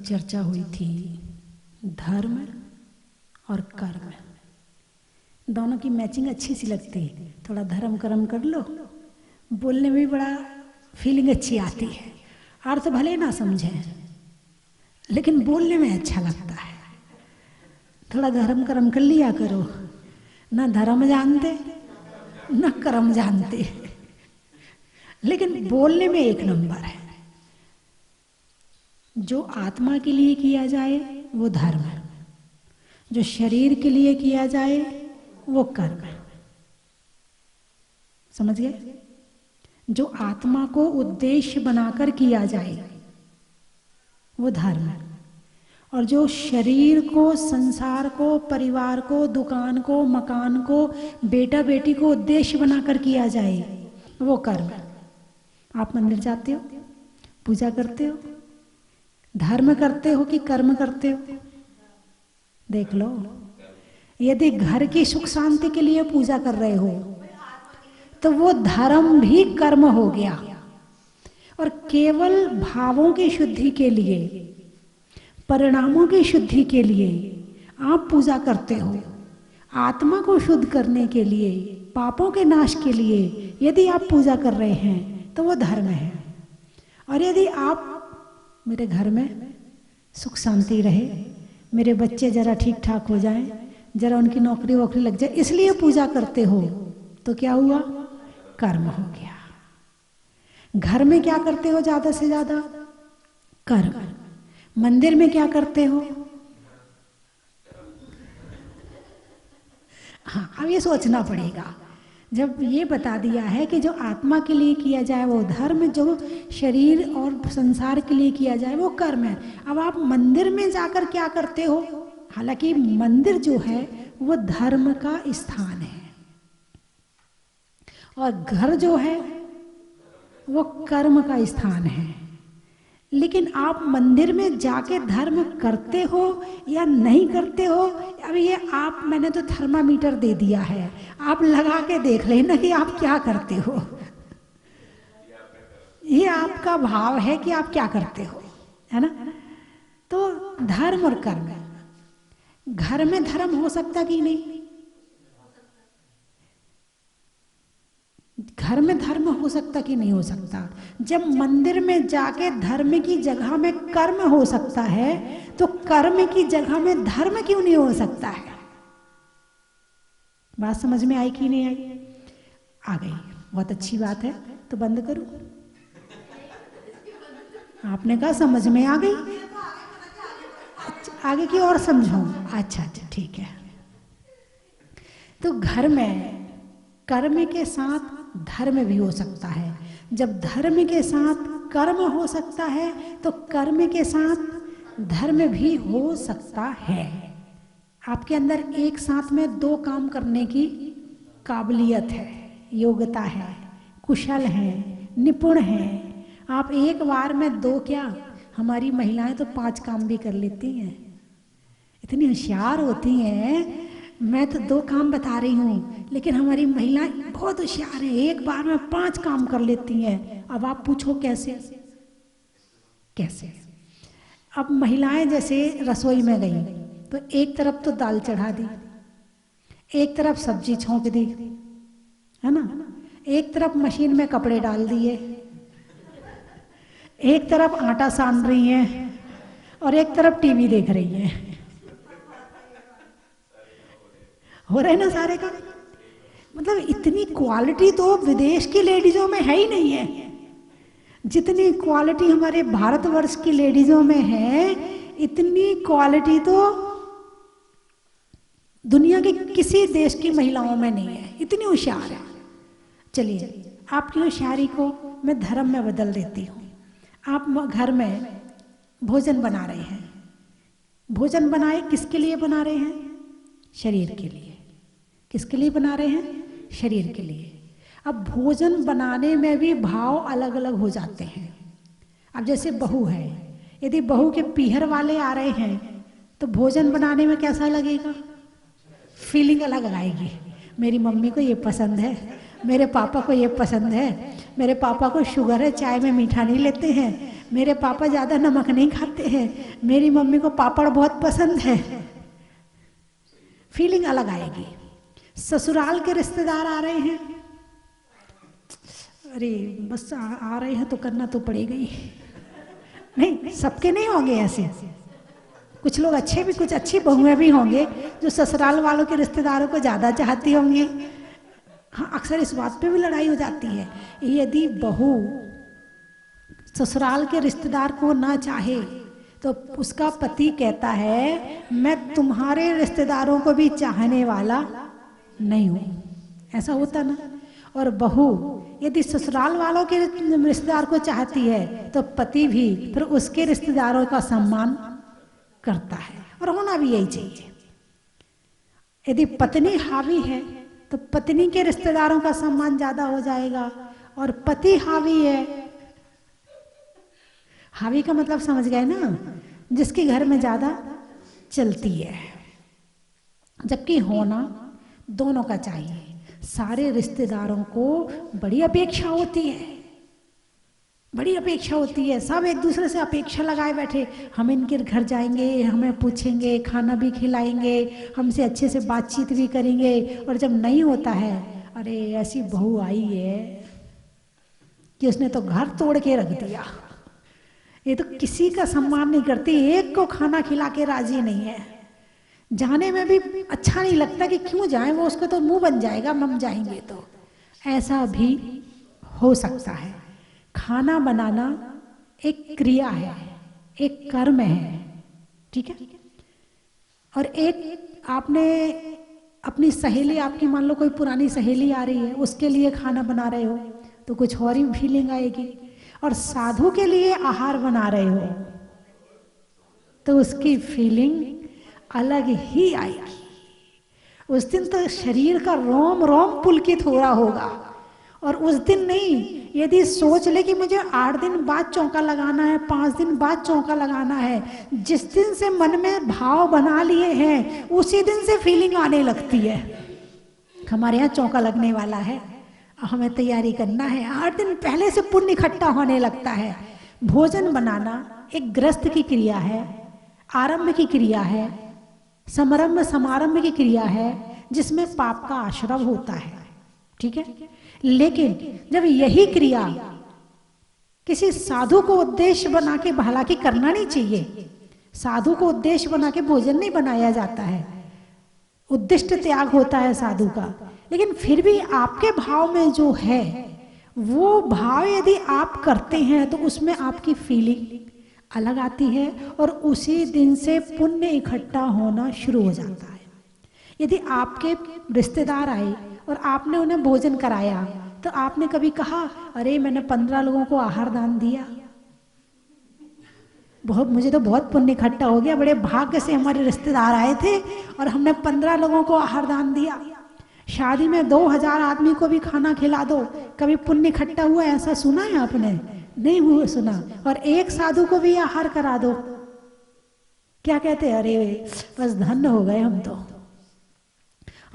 चर्चा हुई थी धर्म और कर्म, दोनों की मैचिंग अच्छी सी लगती है। थोड़ा धर्म कर्म कर लो, बोलने में भी बड़ा फीलिंग अच्छी आती है। अर्थ भले ना समझें लेकिन बोलने में अच्छा लगता है। थोड़ा धर्म कर्म कर लिया करो, ना धर्म जानते ना कर्म जानते, लेकिन बोलने में एक नंबर है। जो आत्मा के लिए किया जाए वो धर्म है, जो शरीर के लिए किया जाए वो कर्म है। समझ गए? जो आत्मा को उद्देश्य बनाकर किया जाए वो धर्म है, और जो शरीर को, संसार को, परिवार को, दुकान को, मकान को, बेटा बेटी को उद्देश्य बनाकर किया जाए वो कर्म है। आप मंदिर जाते हो, पूजा करते हो, धर्म करते हो कि कर्म करते हो? देख लो, यदि घर की सुख शांति के लिए पूजा कर रहे हो तो वो धर्म भी कर्म हो गया। और केवल भावों की शुद्धि के लिए, परिणामों की शुद्धि के लिए आप पूजा करते हो, आत्मा को शुद्ध करने के लिए, पापों के नाश के लिए यदि आप पूजा कर रहे हैं तो वो धर्म है। और यदि आप, मेरे घर में सुख शांति रहे, मेरे बच्चे जरा ठीक ठाक हो जाएं, जरा उनकी नौकरी वोकरी लग जाए, इसलिए पूजा करते हो, तो क्या हुआ? कर्म हो गया। घर में क्या करते हो ज्यादा से ज्यादा? कर्म। मंदिर में क्या करते हो? हाँ, अब ये सोचना पड़ेगा। जब ये बता दिया है कि जो आत्मा के लिए किया जाए वो धर्म, जो शरीर और संसार के लिए किया जाए वो कर्म है। अब आप मंदिर में जाकर क्या करते हो? हालांकि मंदिर जो है वो धर्म का स्थान है, और घर जो है वो कर्म का स्थान है। लेकिन आप मंदिर में जाके धर्म करते हो या नहीं करते हो, अब ये आप, मैंने तो थर्मामीटर दे दिया है, आप लगा के देख लेना कि आप क्या करते हो। ये आपका भाव है कि आप क्या करते हो, है ना? तो धर्म और कर्म, घर में धर्म हो सकता कि नहीं? घर में धर्म हो सकता कि नहीं हो सकता? जब मंदिर में जाके धर्म की जगह में कर्म हो सकता है, तो कर्म की जगह में धर्म क्यों नहीं हो सकता है? बात समझ में आई कि नहीं आई? आ गई, बहुत अच्छी बात है। तो बंद करूं? आपने कहा समझ में आ गई, आगे की और समझाऊं? अच्छा अच्छा, ठीक है। तो घर में कर्म के साथ धर्म भी हो सकता है। जब धर्म के साथ कर्म हो सकता है तो कर्म के साथ धर्म भी हो सकता है। आपके अंदर एक साथ में दो काम करने की काबिलियत है, योग्यता है, कुशल हैं, निपुण हैं। आप एक बार में दो क्या, हमारी महिलाएं तो 5 काम भी कर लेती हैं, इतनी होशियार होती हैं। मैं तो 2 काम बता रही हूँ, लेकिन हमारी महिलाएं बहुत होशियार हैं, एक बार में 5 काम कर लेती हैं। अब आप पूछो कैसे? कैसे? अब महिलाएं जैसे रसोई में गई तो एक तरफ तो दाल चढ़ा दी, एक तरफ सब्जी छोंक दी, है ना, एक तरफ मशीन में कपड़े डाल दिए, एक तरफ आटा सान रही हैं, और एक तरफ टीवी देख रही हैं। हो रहा है ना सारे काम? मतलब इतनी क्वालिटी तो विदेश की लेडीजों में है ही नहीं है, जितनी क्वालिटी हमारे भारतवर्ष की लेडीजों में है, इतनी क्वालिटी तो दुनिया के किसी देश की महिलाओं में नहीं है। इतनी होशियार है। चलिए, आपकी होशियारी को मैं धर्म में बदल देती हूँ। आप घर में भोजन बना रहे हैं, भोजन बनाए किसके लिए बना रहे हैं? शरीर के लिए। किसके लिए बना रहे हैं? शरीर के लिए। अब भोजन बनाने में भी भाव अलग अलग हो जाते हैं। अब जैसे बहू है, यदि बहू के पीहर वाले आ रहे हैं तो भोजन बनाने में कैसा लगेगा? फीलिंग अलग आएगी। मेरी मम्मी को ये पसंद है, मेरे पापा को ये पसंद है, मेरे पापा को शुगर है, चाय में मीठा नहीं लेते हैं, मेरे पापा ज़्यादा नमक नहीं खाते हैं, मेरी मम्मी को पापड़ बहुत पसंद है। फीलिंग अलग आएगी। ससुराल के रिश्तेदार आ रहे हैं, अरे बस आ रहे हैं तो करना तो पड़ेगा ही। नहीं, सबके नहीं होंगे ऐसे, कुछ लोग अच्छे भी, कुछ अच्छी बहुएं भी होंगे जो ससुराल वालों के रिश्तेदारों को ज़्यादा चाहती होंगी। हाँ, अक्सर इस बात पे भी लड़ाई हो जाती है। यदि बहू ससुराल के रिश्तेदार को ना चाहे तो उसका पति कहता है मैं तुम्हारे रिश्तेदारों को भी चाहने वाला नहीं हूँ, ऐसा होता ना। और बहू यदि ससुराल वालों के रिश्तेदार को चाहती है तो पति भी फिर उसके रिश्तेदारों का सम्मान करता है, और होना भी यही चाहिए। यदि पत्नी हावी है तो पत्नी के रिश्तेदारों का सम्मान ज्यादा हो जाएगा, और पति हावी है, हावी का मतलब समझ गए ना, जिसके घर में ज्यादा चलती है। जबकि होना दोनों का चाहिए। सारे रिश्तेदारों को बड़ी अपेक्षा होती है, बड़ी अपेक्षा होती है। सब एक दूसरे से अपेक्षा लगाए बैठे, हम इनके घर जाएंगे, हमें पूछेंगे, खाना भी खिलाएंगे, हमसे अच्छे से बातचीत भी करेंगे। और जब नहीं होता है, अरे ऐसी बहू आई है कि उसने तो घर तोड़ के रख दिया, ये तो किसी का सम्मान नहीं करती, एक को खाना खिला के राजी नहीं है, जाने में भी अच्छा नहीं लगता कि क्यों जाए, वो उसको तो मुंह बन जाएगा हम जाएंगे तो। ऐसा भी हो सकता है। खाना बनाना एक क्रिया है, एक कर्म है, ठीक है। और एक आपने अपनी सहेली, आपकी मान लो कोई पुरानी सहेली आ रही है, उसके लिए खाना बना रहे हो तो कुछ और ही फीलिंग आएगी। और साधु के लिए आहार बना रहे हो तो उसकी फीलिंग अलग ही आएगी। उस दिन तो शरीर का रोम रोम पुलकित हो रहा होगा। और उस दिन नहीं, यदि सोच ले कि मुझे 8 दिन बाद चौका लगाना है, 5 दिन बाद चौका लगाना है, जिस दिन से मन में भाव बना लिए हैं उसी दिन से फीलिंग आने लगती है। हमारे यहाँ चौका लगने वाला है, हमें तैयारी करना है, 8 दिन पहले से पुण्य इकट्ठा होने लगता है। भोजन बनाना एक गृहस्थ की क्रिया है, आरंभ की क्रिया है, समारंभ समारंभ की क्रिया है, जिसमें पाप का आश्रव होता है, ठीक है। लेकिन जब यही क्रिया किसी साधु को उद्देश्य बना के, हालांकि करना नहीं चाहिए, साधु को उद्देश्य बना के भोजन नहीं बनाया जाता है, उद्दिष्ट त्याग होता है साधु का, लेकिन फिर भी आपके भाव में जो है वो भाव यदि आप करते हैं तो उसमें आपकी फीलिंग अलग आती है, और उसी दिन से पुण्य इकट्ठा होना शुरू हो जाता है। यदि आपके रिश्तेदार आए और आपने उन्हें भोजन कराया तो आपने कभी कहा अरे मैंने 15 लोगों को आहार दान दिया, बहुत, मुझे तो बहुत पुण्य इकट्ठा हो गया, बड़े भाग्य से हमारे रिश्तेदार आए थे और हमने 15 लोगों को आहार दान दिया। शादी में 2000 आदमी को भी खाना खिला दो, कभी पुण्य इकट्ठा हुआ ऐसा सुना है आपने? नहीं हुआ सुना। और एक साधु को भी आहार करा दो, क्या कहते हैं, अरे बस धन्य हो गए हम तो,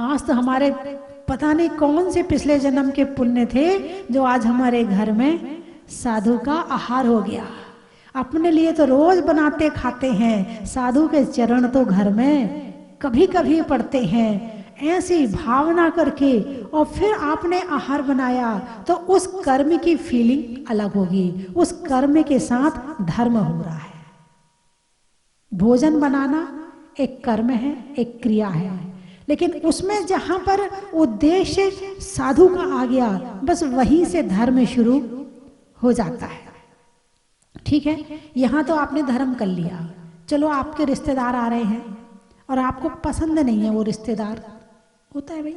आज तो हमारे पता नहीं कौन से पिछले जन्म के पुण्य थे जो आज हमारे घर में साधु का आहार हो गया। अपने लिए तो रोज बनाते खाते हैं, साधु के चरण तो घर में कभी कभी पड़ते हैं। ऐसी भावना करके और फिर आपने आहार बनाया तो उस कर्म की फीलिंग अलग होगी, उस कर्म के साथ धर्म हो रहा है। भोजन बनाना एक कर्म है, एक क्रिया है, लेकिन उसमें जहां पर उद्देश्य साधु का आ गया, बस वहीं से धर्म शुरू हो जाता है, ठीक है। यहां तो आपने धर्म कर लिया, चलो आपके रिश्तेदार आ रहे हैं और आपको पसंद नहीं है वो रिश्तेदार, होता है भाई,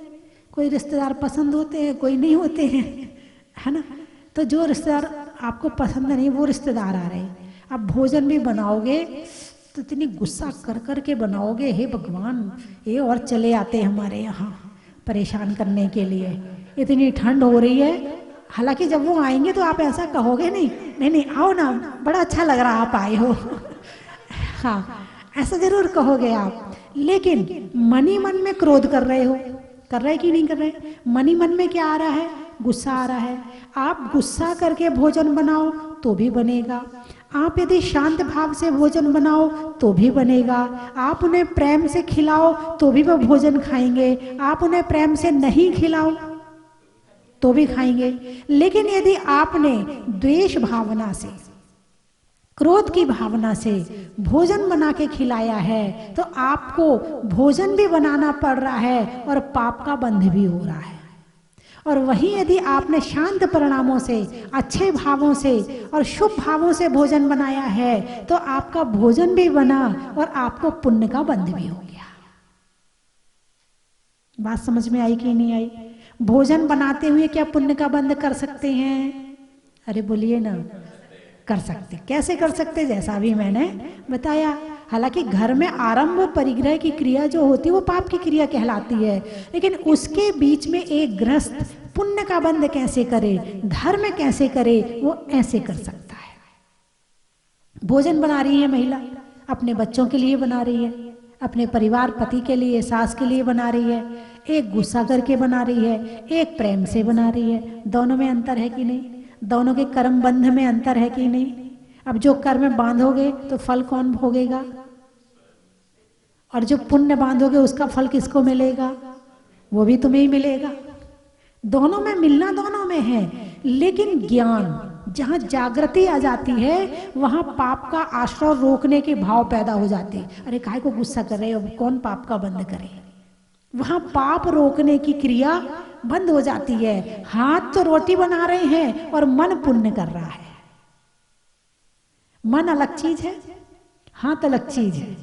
कोई रिश्तेदार पसंद होते हैं, कोई नहीं होते हैं, है ना। तो जो रिश्तेदार आपको पसंद नहीं वो रिश्तेदार आ रहे हैं, आप भोजन भी बनाओगे तो इतनी गुस्सा कर कर के बनाओगे, हे भगवान ये और चले आते हमारे यहाँ परेशान करने के लिए, इतनी ठंड हो रही है। हालांकि जब वो आएंगे तो आप ऐसा कहोगे नहीं, नहीं नहीं आओ ना, बड़ा अच्छा लग रहा आप आए हो, हाँ ऐसा जरूर कहोगे आप। लेकिन मन ही मन में क्रोध कर रहे हो, कर रहे कि नहीं कर रहे? मन ही मन में क्या आ रहा है? गुस्सा आ रहा है, आप गुस्सा करके भोजन बनाओ तो भी बनेगा, आप यदि शांत भाव से भोजन बनाओ तो भी बनेगा, आप उन्हें प्रेम से खिलाओ तो भी वह भोजन खाएंगे, आप उन्हें प्रेम से नहीं खिलाओ तो भी खाएंगे। लेकिन यदि आपने द्वेष भावना से, क्रोध की भावना से भोजन बना के खिलाया है तो आपको भोजन भी बनाना पड़ रहा है और पाप का बंध भी हो रहा है। और वहीं यदि आपने शांत परिणामों से, अच्छे भावों से और शुभ भावों से भोजन बनाया है तो आपका भोजन भी बना और आपको पुण्य का बंध भी हो गया। बात समझ में आई कि नहीं आई? भोजन बनाते हुए क्या पुण्य का बंध कर सकते हैं? अरे बोलिए ना, कर सकते। कैसे कर सकते? जैसा भी मैंने बताया। हालांकि घर में आरंभ परिग्रह की क्रिया जो होती है वो पाप की क्रिया कहलाती है, लेकिन उसके बीच में एक गृहस्थ पुण्य का बंध कैसे करे, धर्म कैसे करे, वो ऐसे कर सकता है। भोजन बना रही है महिला, अपने बच्चों के लिए बना रही है, अपने परिवार, पति के लिए, सास के लिए बना रही है, एक गुस्सा करके बना रही है, एक प्रेम से बना रही है। दोनों में अंतर है कि नहीं? दोनों के कर्म बंध में अंतर है कि नहीं? अब जो कर्म बांधोगे तो फल कौन भोगेगा, और जो पुण्य बांधोगे उसका फल किसको मिलेगा? वो भी तुम्हें ही मिलेगा। दोनों में मिलना दोनों में है, लेकिन ज्ञान जहाँ जागृति आ जाती है वहाँ पाप का आश्रय रोकने के भाव पैदा हो जाते हैं। अरे काहे को गुस्सा कर रहे हो, कौन पाप का बंद करे? वहाँ पाप रोकने की क्रिया बंद हो जाती है। हाथ तो रोटी बना रहे हैं और मन पुण्य कर रहा है। मन अलग चीज है, हाथ अलग चीज है।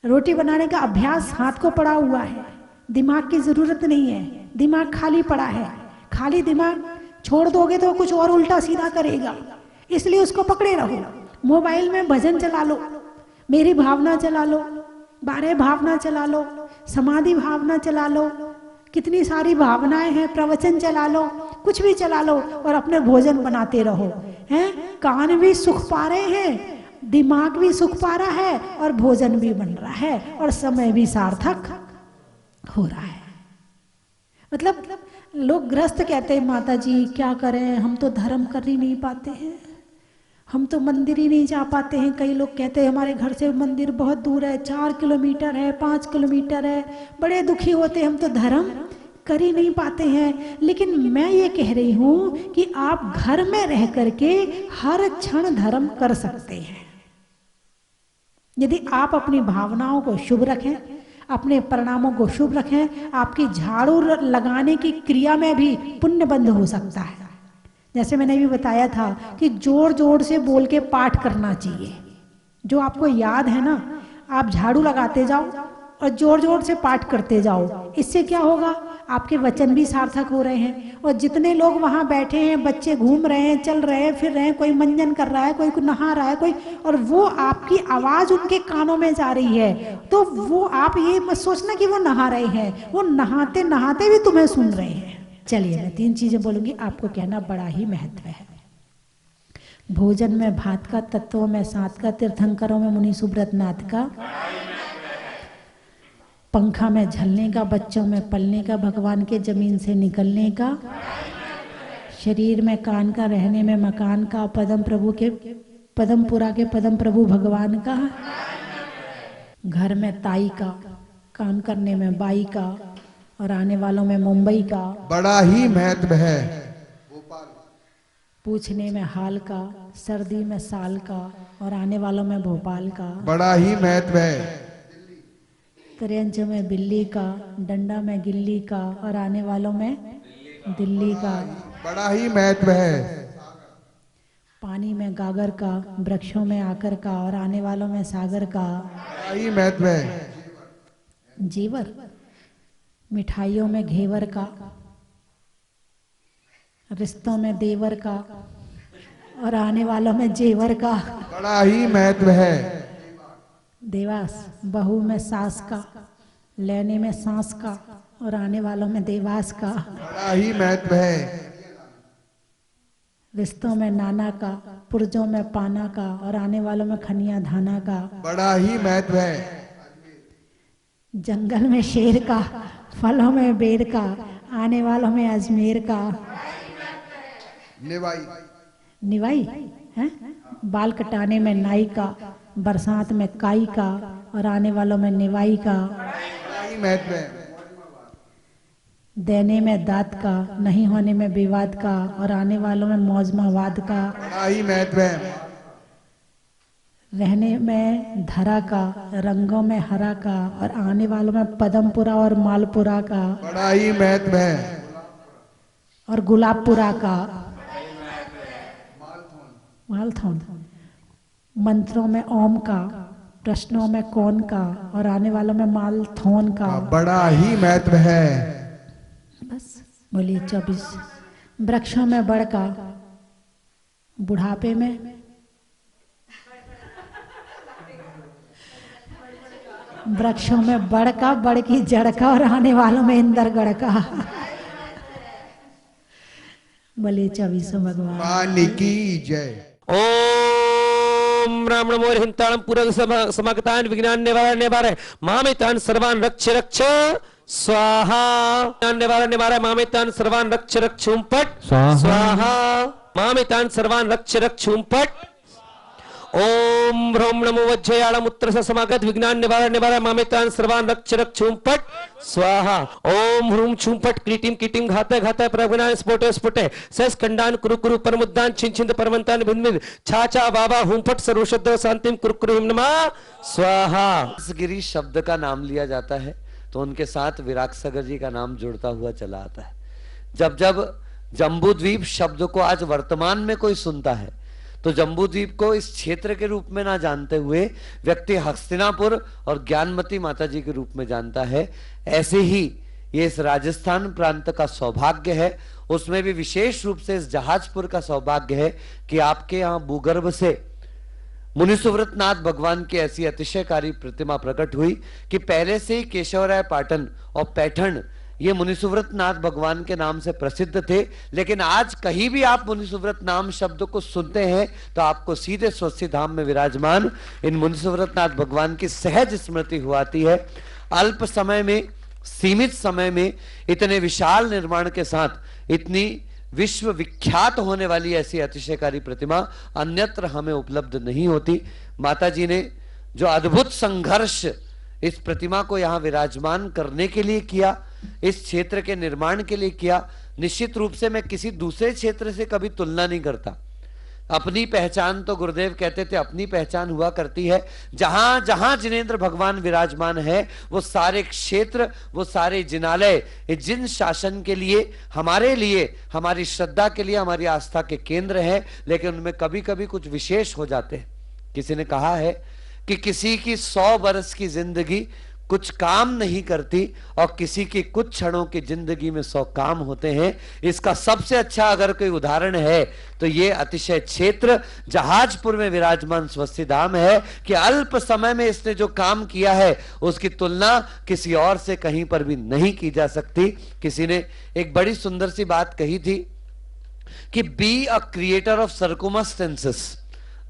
रोटी बनाने का अभ्यास हाथ को पड़ा हुआ है, दिमाग की जरूरत नहीं है, दिमाग खाली पड़ा है। खाली दिमाग छोड़ दोगे तो कुछ और उल्टा सीधा करेगा, इसलिए उसको पकड़े रहो। मोबाइल में भजन चला लो, मेरी भावना चला लो, 12 भावना चला लो, समाधि भावना चला लो, कितनी सारी भावनाएं हैं, प्रवचन चला लो, कुछ भी चला लो और अपने भोजन बनाते रहो। हैं, कान भी सुख पा रहे हैं, दिमाग भी सुख पा रहा है और भोजन भी बन रहा है और समय भी सार्थक हो रहा है। मतलब लोग ग्रस्त कहते हैं, माता जी क्या करें, हम तो धर्म कर ही नहीं पाते हैं, हम तो मंदिर ही नहीं जा पाते हैं। कई लोग कहते हैं हमारे घर से मंदिर बहुत दूर है, 4 किलोमीटर है, 5 किलोमीटर है, बड़े दुखी होते हैं, हम तो धर्म कर ही नहीं पाते हैं। लेकिन मैं ये कह रही हूँ कि आप घर में रह करके हर क्षण धर्म कर सकते हैं, यदि आप अपनी भावनाओं को शुभ रखें, अपने परिणामों को शुभ रखें। आपकी झाड़ू लगाने की क्रिया में भी पुण्य बंध हो सकता है। जैसे मैंने भी बताया था कि जोर जोर से बोल के पाठ करना चाहिए। जो आपको याद है ना, आप झाड़ू लगाते जाओ और जोर जोर से पाठ करते जाओ। इससे क्या होगा, आपके वचन भी सार्थक हो रहे हैं। और जितने लोग वहाँ बैठे हैं, बच्चे घूम रहे हैं, चल रहे हैं, फिर रहे हैं, कोई मंजन कर रहा है, कोई नहा रहा है, कोई, और वो आपकी आवाज उनके कानों में जा रही है, तो वो आप ये मत सोचना कि वो नहा रहे हैं, वो नहाते नहाते भी तुम्हें सुन रहे हैं। चलिए मैं 3 चीजें बोलूंगी, आपको कहना बड़ा ही महत्व है। भोजन में भात का, तत्वों में सात का, तीर्थंकरों में मुनि सुब्रत नाथ का, पंखा में झलने का, बच्चों में पलने का, भगवान के जमीन से निकलने का, शरीर में कान का, रहने में मकान का, पदम प्रभु के, पदमपुरा के पदम प्रभु भगवान का, घर में ताई का, काम करने में बाई का और आने वालों में मुंबई का बड़ा ही महत्व है। पूछने में हाल का, सर्दी में साल का और आने वालों में भोपाल का बड़ा ही महत्व है। त्रियंच में बिल्ली का, डंडा में गिल्ली का और आने वालों में दिल्ली का बड़ा ही महत्व है। पानी में गागर का, वृक्षों में आकर का और आने वालों में सागर का बड़ा ही महत्व है। जीवर, मिठाइयों में घेवर का, रिश्तों में देवर का और आने वालों में जेवर का बड़ा ही महत्व है। देवास, बहू में सास का, लेने में सांस का और आने वालों में देवास का बड़ा ही महत्व है। रिश्तों में नाना का, पुर्जों में पाना का और आने वालों में खनिया धाना का बड़ा ही महत्व है। जंगल में शेर का, फलों में बेर का, आने वालों में अजमेर का निवाई, निवाई है, बाल कटाने में नाई का, बरसात में काई का, और आने वालों में निवाई का। बड़ा ही महत्व है। देने में दात का, नहीं होने में विवाद का, और आने वालों में मौज मवाद का। बड़ा ही महत्व है। रहने में धरा का, रंगों में हरा का, और आने वालों में पदमपुरा और मालपुरा का। बड़ा ही महत्व है। और गुलाबपुरा का, मालथौन। मंत्रों में ओम का, प्रश्नों में कौन का, और आने वालों में मालथौन का। बड़ा ही महत्व है। बस बोलिए 24। वृक्षों में बड़ का, बुढ़ापे में वृक्षों में बड़ का, बड़ की जड़ का, और आने वालों में इंद्रगढ़ का। बोलिए 24 भगवान वाणी की जय। ओम राम नमो हिंताणं पूरक समागतान विज्ञान निवारण मामेतान सर्वान रक्ष रक्ष स्वाहा। निवारण मामेतान सर्वान रक्ष रक्ष पट स्वाहा। मामेतान सर्वान रक्ष रक्ष पट। ओम ह्रौम नमो वज्रयाणम उत्तर समागत विज्ञान निवारण मामेतान सर्वान रक्ष रक्ष पट स्वाहा। ओम ह्रूम छूम पट क्रीटिम कीटिम घातय घातय प्रगुणान स्फोटे स्फुटे सस खंडान कुरु कुरु परमुद्दान छिंछिंद परमंतान भिन्मिद छा छा बाबा हुम फट सर्वशब्द शांतिम कुरु कुरु हिम नमः स्वाहा। गिरी शब्द का नाम लिया जाता है तो उनके साथ विराट सागर जी का नाम जुड़ता हुआ चला आता है। जब जब जम्बूद्वीप शब्द को आज वर्तमान में कोई सुनता है तो जम्बूद्वीप को इस क्षेत्र के रूप में ना जानते हुए व्यक्ति हस्तिनापुर और ज्ञानमती माता जी के रूप में जानता है। ऐसे ही ये इस राजस्थान प्रांत का सौभाग्य है, उसमें भी विशेष रूप से इस जहाजपुर का सौभाग्य है कि आपके यहाँ भूगर्भ से मुनिसुव्रतनाथ भगवान की ऐसी अतिशयकारी प्रतिमा प्रकट हुई कि पहले से ही केशवराय पाटन और पैठण ये मुनिसुव्रतनाथ भगवान के नाम से प्रसिद्ध थे, लेकिन आज कहीं भी आप मुनिसुव्रत नाम शब्द को सुनते हैं तो आपको सीधे स्वस्ति धाम में विराजमान इन मुनिसुव्रतनाथ भगवान की सहज स्मृति हुआती है। अल्प समय में, सीमित समय में इतने विशाल निर्माण के साथ इतनी विश्व विख्यात होने वाली ऐसी अतिशयकारी प्रतिमा अन्यत्र हमें उपलब्ध नहीं होती। माता जी ने जो अद्भुत संघर्ष इस प्रतिमा को यहाँ विराजमान करने के लिए किया, इस क्षेत्र के निर्माण के लिए किया, निश्चित रूप से मैं किसी दूसरे क्षेत्र से कभी तुलना नहीं करता। अपनी पहचान तो गुरुदेव कहते थे अपनी पहचान हुआ करती है। जहां जहां जिनेंद्र भगवान विराजमान है वो सारे क्षेत्र, वो सारे जिनालय जिन शासन के लिए, हमारे लिए, हमारी श्रद्धा के लिए, हमारी आस्था के केंद्र है, लेकिन उनमें कभी कभी कुछ विशेष हो जाते हैं। किसी ने कहा है कि किसी की 100 वर्ष की जिंदगी कुछ काम नहीं करती और किसी की कुछ क्षणों की जिंदगी में 100 काम होते हैं। इसका सबसे अच्छा अगर कोई उदाहरण है तो ये अतिशय क्षेत्र जहाजपुर में विराजमान स्वस्ति धाम है कि अल्प समय में इसने जो काम किया है उसकी तुलना किसी और से कहीं पर भी नहीं की जा सकती। किसी ने एक बड़ी सुंदर सी बात कही थी कि be a creator of circumstances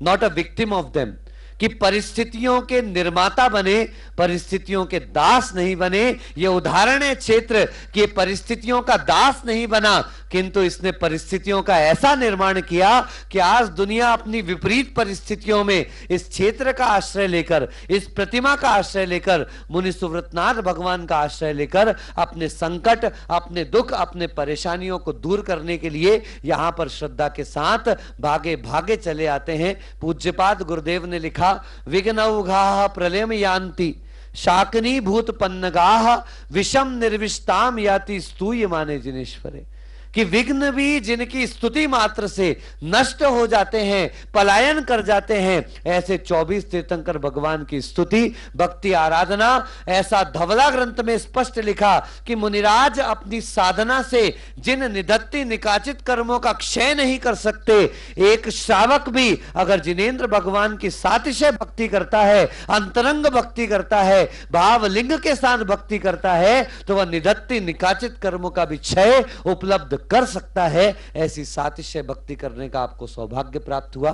not a victim of them, कि परिस्थितियों के निर्माता बने, परिस्थितियों के दास नहीं बने। यह उदाहरण है क्षेत्र कि परिस्थितियों का दास नहीं बना, किंतु इसने परिस्थितियों का ऐसा निर्माण किया कि आज दुनिया अपनी विपरीत परिस्थितियों में इस क्षेत्र का आश्रय लेकर, इस प्रतिमा का आश्रय लेकर, मुनिसुव्रतनाथ भगवान का आश्रय लेकर अपने संकट, अपने दुख, अपने परेशानियों को दूर करने के लिए यहां पर श्रद्धा के साथ भागे भागे चले आते हैं। पूज्यपाद गुरुदेव ने लिखा, विघ्नौघाः प्रलयम यान्ति शाकनी भूत पन्नगाः विषम निर्विष्टाम याति स्तूयमाने जिनेश्वरे, कि विघ्न भी जिनकी स्तुति मात्र से नष्ट हो जाते हैं, पलायन कर जाते हैं, ऐसे 24 तीर्थंकर भगवान की स्तुति, भक्ति, आराधना। ऐसा धवला ग्रंथ में स्पष्ट लिखा कि मुनिराज अपनी साधना से जिन निधत्ति निकाचित कर्मों का क्षय नहीं कर सकते, एक श्रावक भी अगर जिनेंद्र भगवान की सातिशय भक्ति करता है, अंतरंग भक्ति करता है, भावलिंग के साथ भक्ति करता है, तो वह निधत्ति निकाचित कर्मों का भी क्षय उपलब्ध कर सकता है। ऐसी सातिशय भक्ति करने का आपको सौभाग्य प्राप्त हुआ।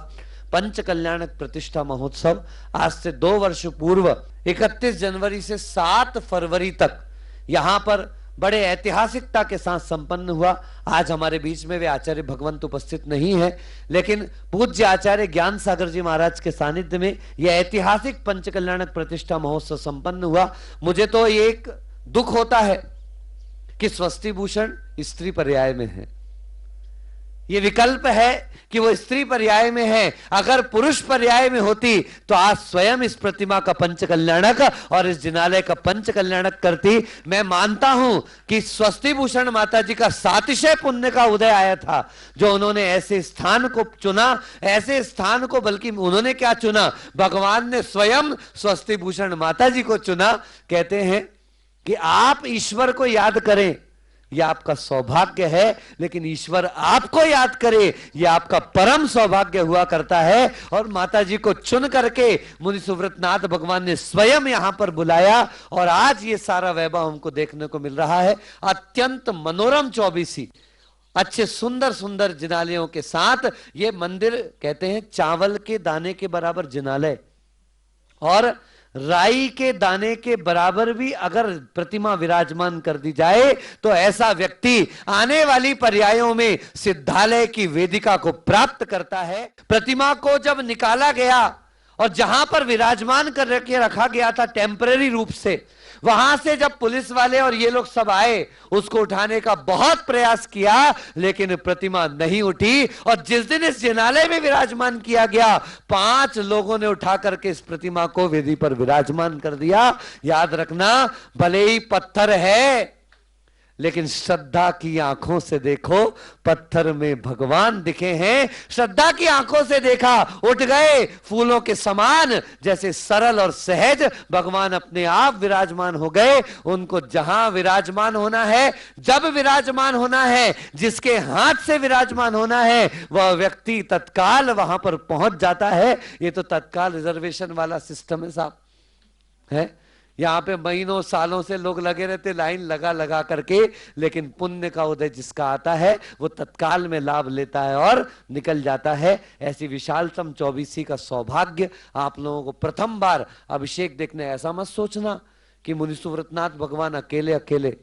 पंच कल्याणक प्रतिष्ठा महोत्सव आज से 2 वर्ष पूर्व 31 जनवरी से 7 फरवरी तक यहां पर बड़े ऐतिहासिकता के साथ संपन्न हुआ। आज हमारे बीच में वे आचार्य भगवंत उपस्थित नहीं है, लेकिन पूज्य आचार्य ज्ञान सागर जी महाराज के सानिध्य में यह ऐतिहासिक पंचकल्याणक प्रतिष्ठा महोत्सव संपन्न हुआ। मुझे तो एक दुख होता है कि स्वस्ति भूषण स्त्री पर्याय में है। ये विकल्प है कि वो स्त्री पर्याय में है। अगर पुरुष पर्याय में होती तो आज स्वयं इस प्रतिमा का पंचकल्याणक और इस जिनालय का पंचकल्याणक करती। मैं मानता हूं कि स्वस्ति भूषण माता जी का सातिशय पुण्य का उदय आया था, जो उन्होंने ऐसे स्थान को चुना। ऐसे स्थान को बल्कि उन्होंने क्या चुना, भगवान ने स्वयं स्वस्ति भूषण माता जी को चुना। कहते हैं कि आप ईश्वर को याद करें, यह आपका सौभाग्य है, लेकिन ईश्वर आपको याद करे यह आपका परम सौभाग्य हुआ करता है। और माता जी को चुन करके मुनि सुव्रतनाथ भगवान ने स्वयं यहां पर बुलाया और आज ये सारा वैभव हमको देखने को मिल रहा है। अत्यंत मनोरम चौबीसी, अच्छे सुंदर सुंदर जिनालयों के साथ ये मंदिर कहते हैं चावल के दाने के बराबर जिनालय और राई के दाने के बराबर भी अगर प्रतिमा विराजमान कर दी जाए तो ऐसा व्यक्ति आने वाली पर्यायों में सिद्धालय की वेदिका को प्राप्त करता है। प्रतिमा को जब निकाला गया और जहां पर विराजमान कर रखा गया था टेम्परेरी रूप से, वहां से जब पुलिस वाले और ये लोग सब आए उसको उठाने का बहुत प्रयास किया, लेकिन प्रतिमा नहीं उठी। और जिस दिन इस जिनालय में विराजमान किया गया 5 लोगों ने उठा करके इस प्रतिमा को वेदी पर विराजमान कर दिया। याद रखना, भले ही पत्थर है लेकिन श्रद्धा की आंखों से देखो, पत्थर में भगवान दिखे हैं। श्रद्धा की आंखों से देखा, उठ गए फूलों के समान, जैसे सरल और सहज भगवान अपने आप विराजमान हो गए। उनको जहां विराजमान होना है, जब विराजमान होना है, जिसके हाथ से विराजमान होना है, वह व्यक्ति तत्काल वहां पर पहुंच जाता है। ये तो तत्काल रिजर्वेशन वाला सिस्टम है साहब, है। यहां पे महीनों सालों से लोग लगे रहते लाइन लगा लगा करके, लेकिन पुण्य का उदय जिसका आता है वो तत्काल में लाभ लेता है और निकल जाता है। ऐसी विशालतम चौबीसी का सौभाग्य आप लोगों को प्रथम बार अभिषेक देखने। ऐसा मत सोचना कि मुनि सुव्रतनाथ भगवान अकेले अकेले।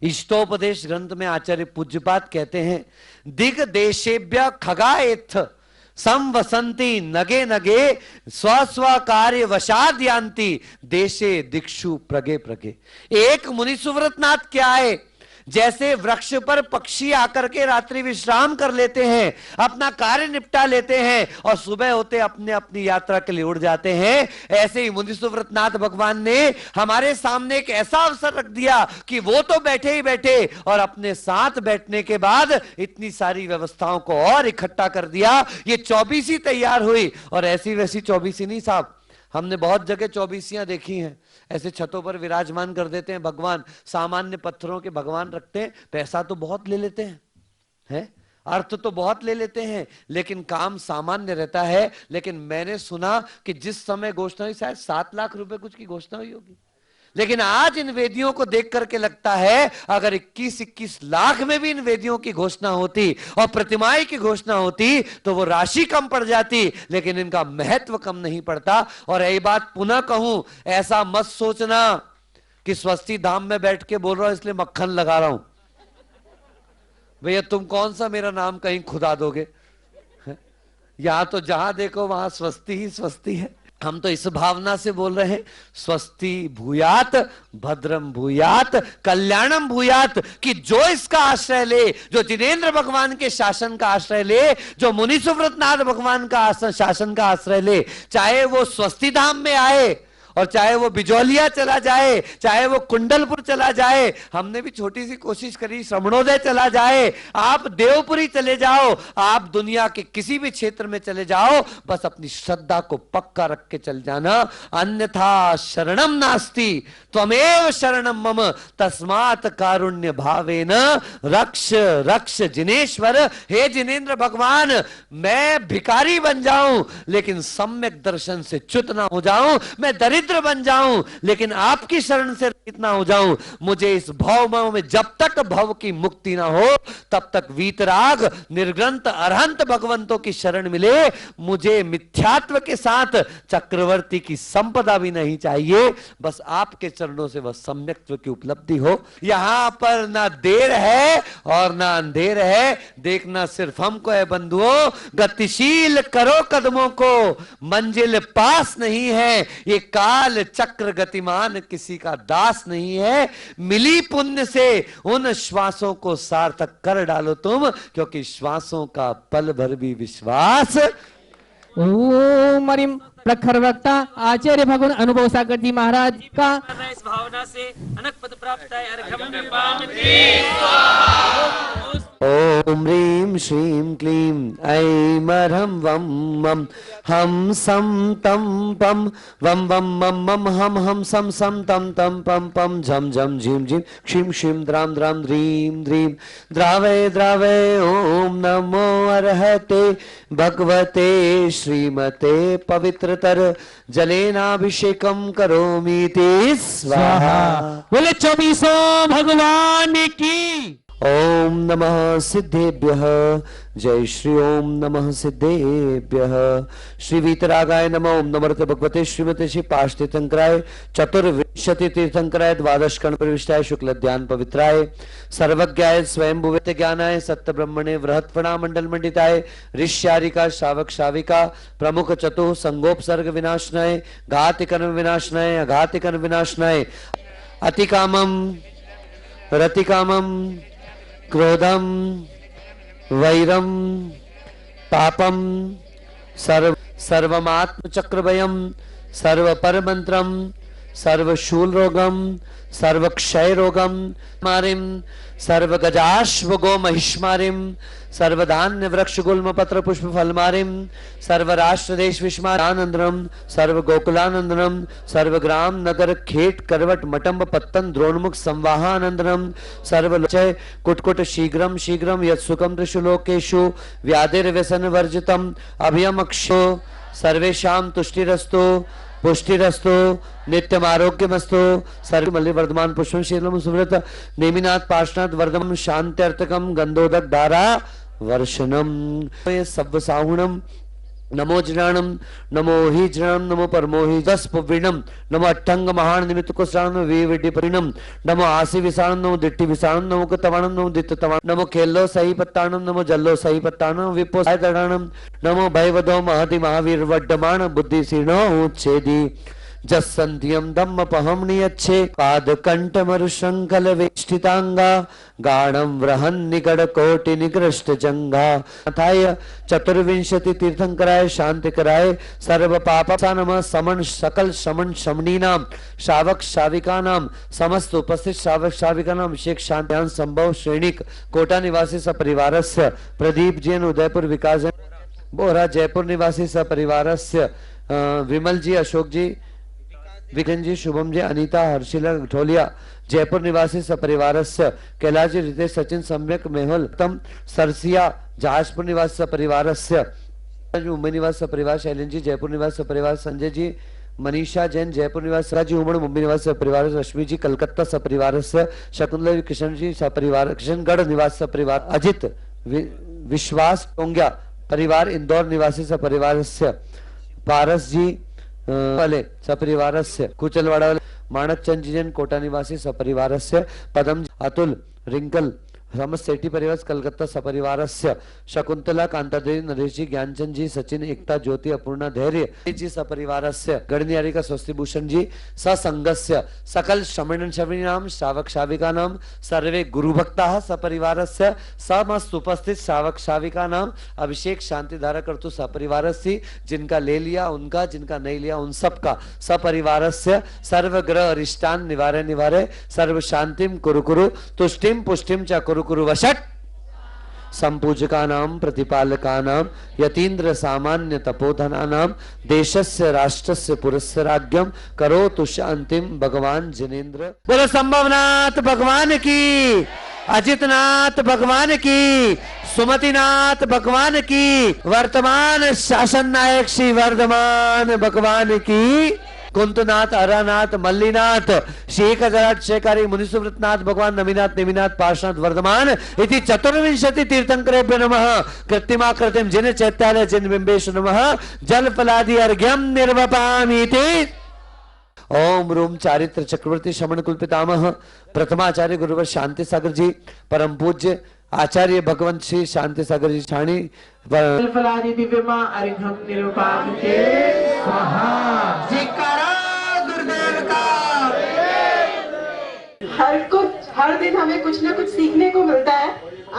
इष्टोपदेश ग्रंथ में आचार्य पूज्यपाद कहते हैं, दिग देशेभ्य खगाएथ संवसंती नगे नगे स्व कार्य वशाद्यांति देशे दिक्षु प्रगे प्रगे। एक मुनि सुव्रतनाथ क्या है, जैसे वृक्ष पर पक्षी आकर के रात्रि विश्राम कर लेते हैं, अपना कार्य निपटा लेते हैं और सुबह होते अपने अपनी यात्रा के लिए उड़ जाते हैं, ऐसे ही मुनि सुव्रतनाथ भगवान ने हमारे सामने एक ऐसा अवसर रख दिया कि वो तो बैठे ही बैठे और अपने साथ बैठने के बाद इतनी सारी व्यवस्थाओं को और इकट्ठा कर दिया। ये चौबीसी तैयार हुई। और ऐसी वैसी चौबीसी नहीं साहब, हमने बहुत जगह चौबीसियां देखी हैं, ऐसे छतों पर विराजमान कर देते हैं भगवान, सामान्य पत्थरों के भगवान रखते हैं, पैसा तो बहुत ले लेते हैं, अर्थ तो बहुत ले लेते हैं, लेकिन काम सामान्य रहता है। लेकिन मैंने सुना कि जिस समय घोषणा हुई शायद 7 लाख रुपए कुछ की घोषणा हुई होगी, लेकिन आज इन वेदियों को देख करके लगता है अगर 21-21 लाख में भी इन वेदियों की घोषणा होती और प्रतिमाएं की घोषणा होती तो वो राशि कम पड़ जाती, लेकिन इनका महत्व कम नहीं पड़ता। और यही बात पुनः कहूं, ऐसा मत सोचना कि स्वस्ति धाम में बैठ के बोल रहा हूं इसलिए मक्खन लगा रहा हूं। भैया तुम कौन सा मेरा नाम कहीं खुदा दोगे? यहां तो जहां देखो वहां स्वस्ति ही स्वस्ति है। हम तो इस भावना से बोल रहे हैं, स्वस्ति भूयात भद्रम भूयात कल्याणम भूयात, कि जो इसका आश्रय ले, जो जिनेंद्र भगवान के शासन का आश्रय ले, जो मुनि सुव्रतनाथ भगवान का शासन का आश्रय ले, चाहे वो स्वस्ति धाम में आए और चाहे वो बिजौलिया चला जाए, चाहे वो कुंडलपुर चला जाए, हमने भी छोटी सी कोशिश करी, श्रवणोदय चला जाए, आप देवपुरी चले जाओ, आप दुनिया के किसी भी क्षेत्र में चले जाओ, बस अपनी श्रद्धा को पक्का रख के चल जाना। अन्यथा शरणम नास्ति त्वमेव शरणम मम तस्मात् कारुण्य भावेन रक्ष रक्ष जिनेश्वर। हे जिनेंद्र भगवान, मैं भिखारी बन जाऊं लेकिन सम्यक दर्शन से च्युत ना हो जाऊं, मैं दरिद्र दरिद्र बन जाऊं लेकिन आपकी शरण से रहित ना हो जाऊं। मुझे इस भव में जब तक भव की मुक्ति ना हो तब तक वीतराग निर्ग्रंथ अरहंत भगवंतों की शरण मिले। मुझे मिथ्यात्व के साथ चक्रवर्ती की संपदा भी नहीं चाहिए, बस आपके चरणों से वह सम्यक्त्व की उपलब्धि हो। यहां पर ना देर है और ना अंधेर है, देखना सिर्फ हमको है बंधुओं। गतिशील करो कदमों को, मंजिल पास नहीं है। ये काल चक्र गतिमान किसी का दास नहीं है। मिली पुण्य से उन श्वासों को सार्थक कर डालो तुम, क्योंकि श्वासों का पल भर भी विश्वास। ओम हरिम प्रखर वक्ता आचार्य भगवान अनुभव सागर जी महाराज का इस भावना से अनक पद प्राप्त है। अर्घ्यम कृपाण ओम ह्रीं श्रीं क्लीं ऐं मरहं वं मं हम सम तम पम वम वम मम मम हम सम सम तम तम पम पम झम झम झीम झीम क्षीम क्षीम द्राम द्राम ध्रीम ध्रीम द्रावय द्रावय। ओम नमो अर्हते भगवते श्रीमते पवित्रतर जलेनाभिषेकम करोमीति स्वाहा। बोले 24 भगवान की। ओम नमः सिद्धेभ्यः। जय श्री ओम नमः सिद्धेभ्यः। श्री वीतरागाय नमः। ओम नमः भगवते श्रीमते श्री पाश तीर्थंकराय चतुर्विंशति तीर्थंकराय द्वादश कर्ण प्रविष्टाय शुक्ल ध्यान पवित्राय सर्वज्ञाय स्वयं भुवेत ज्ञानाय सत्य ब्रह्मणे बृहत्फणा मंडल मंडिताय ऋष्यारिका श्रावक श्राविका प्रमुख चतुः संगोपसर्ग विनाशनाय घाति कर्म विनाशनाय अघाति कर्म विनाशनाय अतिकामम रतिकामम क्रोधम वैरम पापम सर्वमात्म चक्रभयम सर्व परमंत्रम सर्वशूल रोगम सर्वक्षय रोगम मारिम सर्व गजाश्व गो महिष्मारिम सर्वधान्य वृक्ष गुल्म पत्र पुष्प फल मारिम सर्व राष्ट्र देश विस्मारानंदनम सर्व गोकुलानंदनम सर्व ग्राम नगर खेट करवट मटम्ब पत्तन द्रोणमुख संवाहानंदनम सर्व लचय कुटकुट शीघ्रम शीघ्रम यत्सुखम त्रिशुलोकेषु व्याधिर्व्यसन वर्जितम अभयम अक्षो सर्वेषां तुष्टिरस्तु पुष्टिरस्तु नित्यम आरोग्यमस्तु सर्व मल्लि वर्धमान पुष्पम शीलम सुव्रत नेमिनाथ पार्श्वनाथ वर्धम शांत्यर्थकम गंधोदक धारा वर्षणम सव्वसाहुणम नमो जृणाणम नमो हि जृणाणम नमो परमो हि दस्पविणम नमो अट्टंग महान निमित्त को श्राणम वीविडी परिणम नमो आसी विसाणम नमो दिट्टि विसाणम नमो कतवाणम नमो दित्त तवाणम नमो खेलो सही पत्ताणम नमो जल्लो सही पत्ताणम विपो साय दडाणम नमो भयवदो महति महावीर वड्डमाण बुद्धि सीनो उच्छेदी जस्संध्यम दम्म पहमणि अच्छे पाद कंठ मरुशंकल वेष्टितांगा गाणम वृहन निकट कोटि निकृष्ट जंगा अथाय चतुर्विंशति तीर्थंकराय शांति कराय सर्व पापा नमः समन सकल शमन शमनी नाम श्रावक श्राविका नाम समस्त उपस्थित श्रावक श्राविका नाम अभिषेक शांत्यान संभव श्रेणिक कोटा निवासी सपरिवारस्य प्रदीप जैन उदयपुर विकास जैन बोहरा जयपुर निवासी सपरिवारस्य विमल जी अशोक जी विघन जी शुभम जी अनीता हर्षिला ढोलिया जयपुर निवासी सपरिवारस्य कैलाश जी रितेश सचिन सम्यक मेहुल तम सरसिया जहाजपुर निवासी सपरिवारस्य मुंबई निवासी सपरिवार शैलेन जी जयपुर निवासी सपरिवार संजय जी मनीषा जैन जयपुर निवासी जी उमड़ मुंबई निवासी सपरिवार रश्मि जी कलकत्ता सपरिवारस्य शकुंतला कृष्ण जी सपरिवार कृष्णगढ़ निवासी सपरिवार अजित विश्वास टोंग्या परिवार इंदौर निवासी सपरिवारस्य पारस जी वाले सपरिवारस्य कुचलवाड़ा वाले माणक चंद जी जैन कोटा निवासी सपरिवारस्य पदम अतुल रिंकल समस्त सेठी परिवार कलकत्ता सपरिवारस्य शकुंतला कांतादेवी नरेश जी ज्ञानचंद जी सचिन एकता ज्योति अपूर्णा धैर्य जी सपरिवारस्य गणनियारी का स्वस्तिभूषण जी ससंगस्य सकल श्रमण श्रवणीनाम श्रावक श्राविका नाम सर्वे गुरुभक्ता सपरिवारस्य समस्त उपस्थित श्रावक श्राविका नाम अभिषेक शांति धारा कर्तु सपरिवारस्य जिनका ले लिया उनका जिनका नहीं लिया उन सबका सपरिवारस्य सर्व ग्रह अरिष्टान निवारे निवारे सर्व शांतिम कुरु कुरु तुष्टिम पुष्टिम च कुरु कुरु वशट संपूजकानां प्रतिपालकानां यतीन्द्र सामान्य तपोधनानां देशस्य राष्ट्रस्य पुरस्य राज्ञं करोतु शांतिम भगवान जिनेन्द्र। बोलो संभवनाथ भगवान की, अजितनाथ भगवान की, सुमतिनाथ भगवान की, वर्तमान शासन नायक श्री वर्धमान भगवान की। कुंतनाथ, अरानाथ, मल्लीनाथ, श्री 1008 मुनिसुव्रतनाथ, भगवान नमीनाथ, नेमिनाथ, पार्श्वनाथ, वर्धमान इति 24 तीर्थंकरेभ्यो नमः। कृत्रिमा कृतिम जिन चैत्यालय जिन बिंबेश नमः। जल फलादि अर्घ्यम निर्वपामीति। ओम रूम चारित्र चक्रवर्ती श्रमण कुल पितामह प्रथमाचार्य गुरुवर शांति सागर जी, परम पूज्य आचार्य भगवंत श्री शांति सागर जी छाणी फलादि दिव्यमा अर्घ्यम निरूपामते स्वाहा। जयकारा गुरुदेव का। हर दिन हमें कुछ ना कुछ सीखने को मिलता है।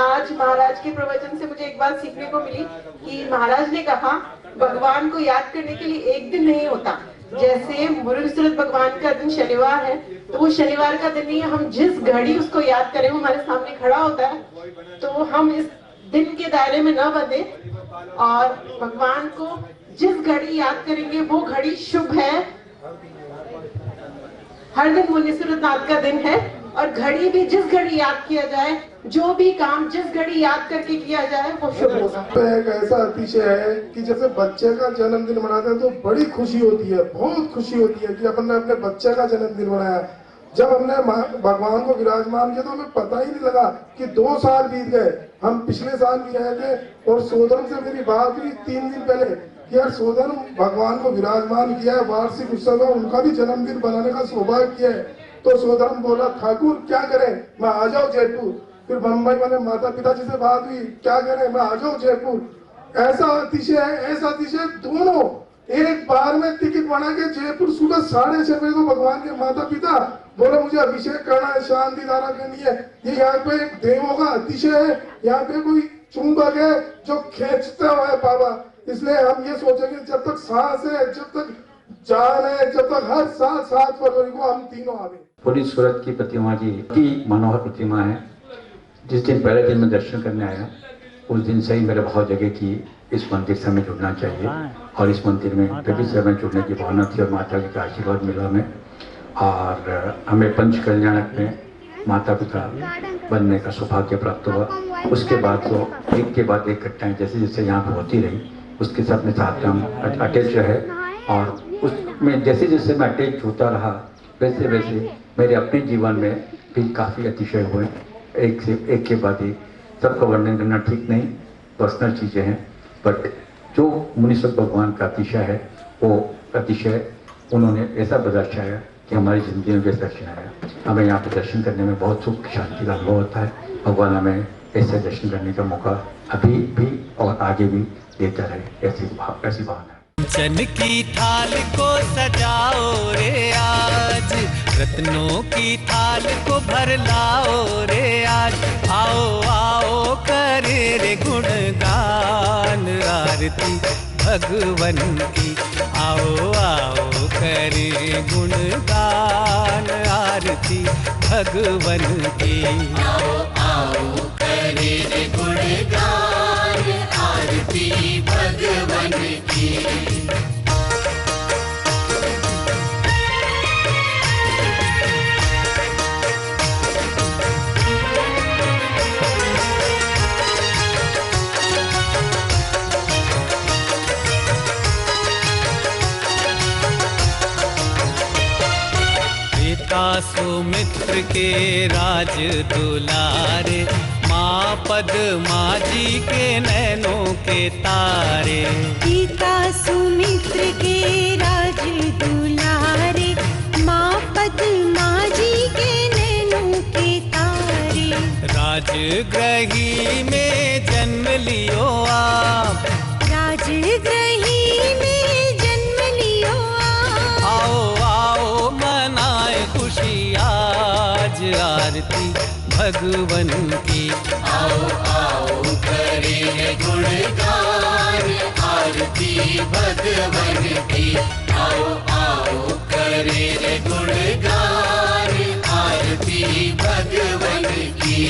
आज महाराज के प्रवचन से मुझे एक बात सीखने को मिली कि महाराज ने कहा भगवान को याद करने के लिए एक दिन नहीं होता। जैसे मुरुल भगवान का दिन शनिवार है, तो वो शनिवार का दिन नहीं है। हम जिस घड़ी उसको याद करें, वो हमारे सामने खड़ा होता है, तो हम इस दिन के दायरे में न बंधे और भगवान को जिस घड़ी याद करेंगे वो घड़ी शुभ है। हर दिन मुनीश्वरनाथ का दिन है और घड़ी भी जिस घड़ी याद किया जाए, जो भी काम जिस घड़ी याद करके किया जाए वो शुभ होगा। तो एक ऐसा अतिशय है कि जैसे बच्चे का जन्मदिन मनाते हैं तो बड़ी खुशी होती है, बहुत खुशी होती है कि अपन ने अपने बच्चे का जन्मदिन मनाया। जब हमने भगवान को विराजमान किया तो हमें पता ही नहीं लगा कि 2 साल बीत गए। हम पिछले साल भी गए थे और सोदन से मेरी बात हुई 3 दिन पहले कि यार सोदन भगवान को विराजमान किया है, वार्षिक उत्सव है, उनका भी जन्मदिन बनाने का सौभाग्य है। तो सोदन बोला ठाकुर क्या करें, मैं आ जाओ जयपुर। फिर बम्बई वाले माता पिताजी से बात हुई, क्या करें, मैं आ जाओ जयपुर। ऐसा अतिशय है, ऐसा अतिशय दोनों एक बार में टिकट बना के जयपुर सुबह 6:30 बजे को भगवान के माता पिता बोले मुझे अभिषेक करना है, शांति धारा करनी है। ये यहाँ पे एक देवों का अतिशय है, यहाँ पे कोई चुंबक है जो खींचता हुआ है बाबा। इसलिए हम ये सोचेंगे जब तक सांस है, जब तक जान है, जब तक हर साल 7 फरवरी को हम तीनों आवे। पूरी सूरत की प्रतिमा जी की मनोहर प्रतिमा है। जिस दिन पहले दिन में दर्शन करने आया, उस दिन से ही मेरे बहुत जगह की इस मंदिर से हमें जुड़ना चाहिए और इस मंदिर में तभी से हमें जुड़ने की भावना थी और माता जी का आशीर्वाद मिला हमें। और हमें पंच कल्याणक में माता पिता बनने का सौभाग्य प्राप्त हुआ। उसके बाद तो एक के बाद एक घटनाएं जैसे जैसे यहाँ पर होती रही, उसके साथ में साथ हम अटैच रहे और उसमें जैसे जैसे मैं अटैच होता रहा वैसे वैसे मेरे अपने जीवन में भी काफ़ी अतिशय हुए। एक से एक के बाद एक, सबका वर्णन करना ठीक नहीं, पर्सनल चीज़ें हैं, बट जो मुनीश्वर भगवान का अतिशय है वो अतिशय उन्होंने ऐसा दर्शाया कि हमारी ज़िंदगी में वैसा दर्शन आया। हमें यहाँ पर दर्शन करने में बहुत सुख शांति का अनुभव होता है। भगवान हमें ऐसे दर्शन करने का मौका अभी भी और आगे भी देता रहे, ऐसी भावना है। चन की थाल को सजाओ रे आज, रत्नों की थाल को भर लाओ रे आज। आओ आओ करे रे गुणगान आरती भगवन की। आओ आओ करे गुणगान आरती भगवन की। आओ आओ करे रे गुणगान आरती भगवन की। सुमित्र के राज दुलारे, माँ पद्मा जी के नैनों के तारे। पिता सुमित्र के राज दुलारे, माँ पद्मा जी के नैनों के तारे। राजगृही में जन्म लियो आप, राजगृही में जन्म लियो आप। आओ आओ मनाए खुशी आज आरती भगवन की। आओ आओ करे गुणगान आरती भगवन की। आओ आओ करे गुणगान आरती भगवन की।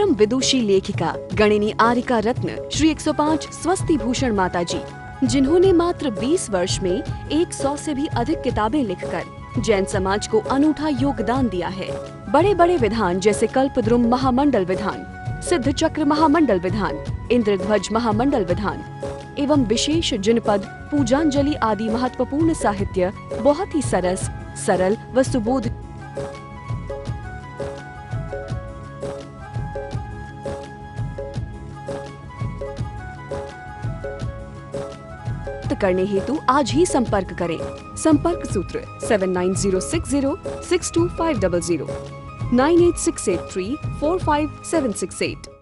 परम विदुषी लेखिका गणिनी आरिका रत्न श्री 105 स्वस्ति भूषण माता जी, जिन्होंने मात्र 20 वर्ष में 100 से भी अधिक किताबें लिखकर जैन समाज को अनूठा योगदान दिया है। बड़े बड़े विधान जैसे कल्पद्रुम महामंडल विधान, सिद्ध चक्र महामंडल विधान, इंद्रध्वज महामंडल विधान एवं विशेष जिनपद, पूजांजलि आदि महत्वपूर्ण साहित्य बहुत ही सरस, सरल व सुबोध करने हेतु आज ही संपर्क करें। संपर्क सूत्र 7906062500 98683456768।